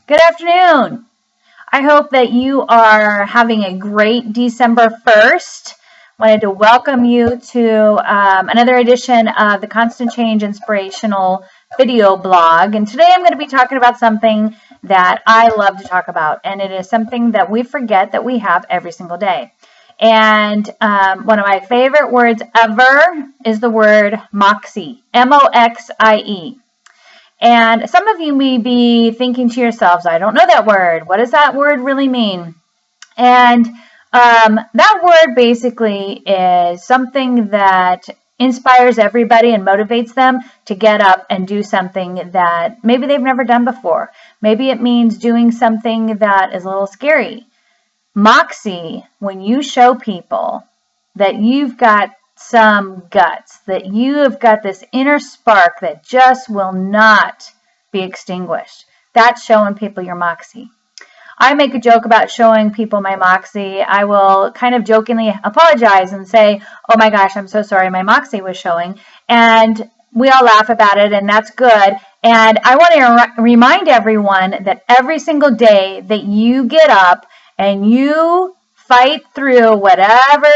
Good afternoon. I hope that you are having a great December 1st. Wanted to welcome you to another edition of the Constant Change Inspirational Video Blog. And today I'm going to be talking about something that I love to talk about. And it is something that we forget that we have every single day. And one of my favorite words ever is the word MOXIE, MOXIE. And some of you may be thinking to yourselves, I don't know that word. What does that word really mean? And that word basically is something that inspires everybody and motivates them to get up and do something that maybe they've never done before. Maybe it means doing something that is a little scary. MOXIE, when you show people that you've got some guts, that you have got this inner spark that just will not be extinguished. That's showing people your MOXIE. I make a joke about showing people my MOXIE. I will kind of jokingly apologize and say, oh my gosh, I'm so sorry, my MOXIE was showing. And we all laugh about it, and that's good. And I want to remind everyone that every single day that you get up and you fight through whatever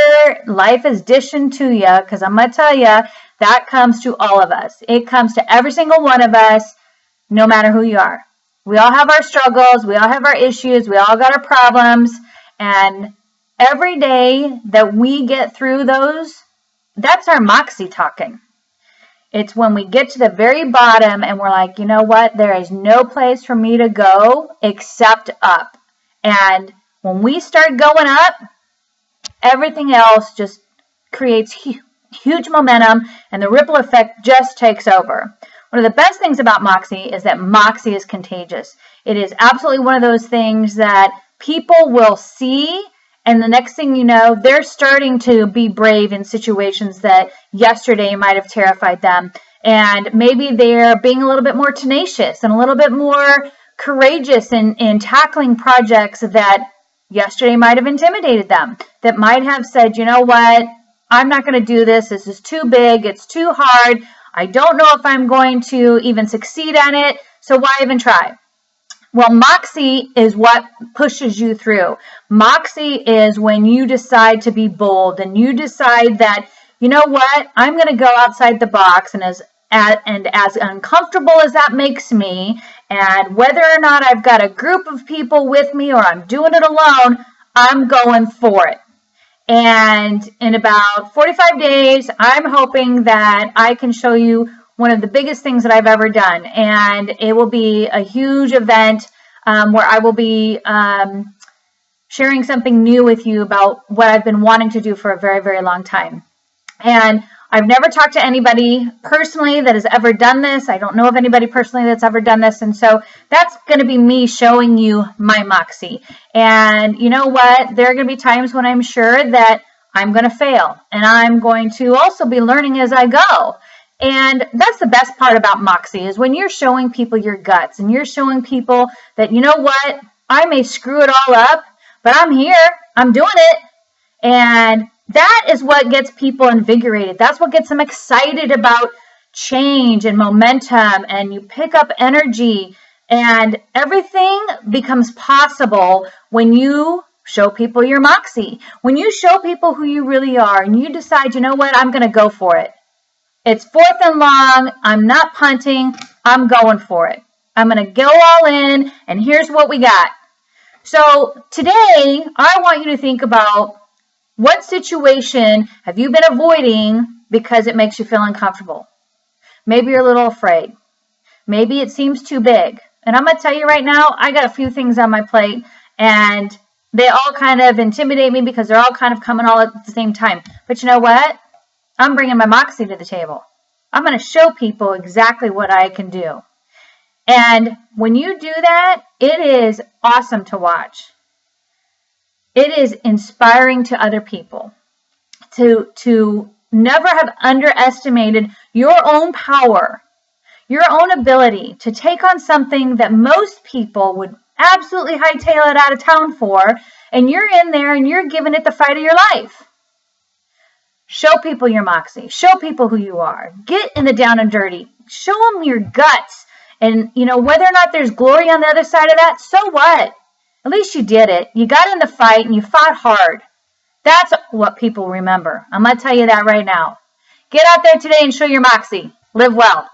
life is dishing to you, because I'm going to tell you, that comes to all of us. It comes to every single one of us, no matter who you are. We all have our struggles. We all have our issues. We all got our problems. And every day that we get through those, that's our MOXIE talking. It's when we get to the very bottom and we're like, you know what? There is no place for me to go except up. And when we start going up, everything else just creates huge momentum, and the ripple effect just takes over. One of the best things about MOXIE is that MOXIE is contagious. It is absolutely one of those things that people will see, and the next thing you know, they're starting to be brave in situations that yesterday might have terrified them. And maybe they're being a little bit more tenacious and a little bit more courageous in tackling projects that yesterday might have intimidated them, that might have said, you know what, I'm not going to do this. This is too big. It's too hard. I don't know if I'm going to even succeed at it. So why even try? Well, MOXIE is what pushes you through. MOXIE is when you decide to be bold and you decide that, you know what, I'm going to go outside the box, and as uncomfortable as that makes me, and whether or not I've got a group of people with me or I'm doing it alone, I'm going for it. And in about 45 days, I'm hoping that I can show you one of the biggest things that I've ever done. And it will be a huge event where I will be sharing something new with you about what I've been wanting to do for a very, very long time. And I've never talked to anybody personally that has ever done this. I don't know of anybody personally that's ever done this. And so that's going to be me showing you my MOXIE. And you know what? There are going to be times when I'm sure that I'm going to fail. And I'm going to also be learning as I go. And that's the best part about MOXIE, is when you're showing people your guts and you're showing people that, you know what? I may screw it all up, but I'm here. I'm doing it. And that is what gets people invigorated. That's what gets them excited about change and momentum, and you pick up energy, and everything becomes possible when you show people your MOXIE. When you show people who you really are and you decide, you know what, I'm going to go for it. It's fourth and long. I'm not punting. I'm going for it. I'm going to go all in, and here's what we got. So today, I want you to think about, what situation have you been avoiding because it makes you feel uncomfortable? Maybe you're a little afraid. Maybe it seems too big. And I'm going to tell you right now, I got a few things on my plate, and they all kind of intimidate me because they're all kind of coming all at the same time. But you know what? I'm bringing my MOXIE to the table. I'm going to show people exactly what I can do. And when you do that, it is awesome to watch. It is inspiring to other people to never have underestimated your own power, your own ability to take on something that most people would absolutely hightail it out of town for, and you're in there and you're giving it the fight of your life. Show people your MOXIE. Show people who you are. Get in the down and dirty. Show them your guts And, you know, whether or not there's glory on the other side of that, so what? At least you did it. You got in the fight and you fought hard. That's what people remember. I'm going to tell you that right now. Get out there today and show your moxie. Live well.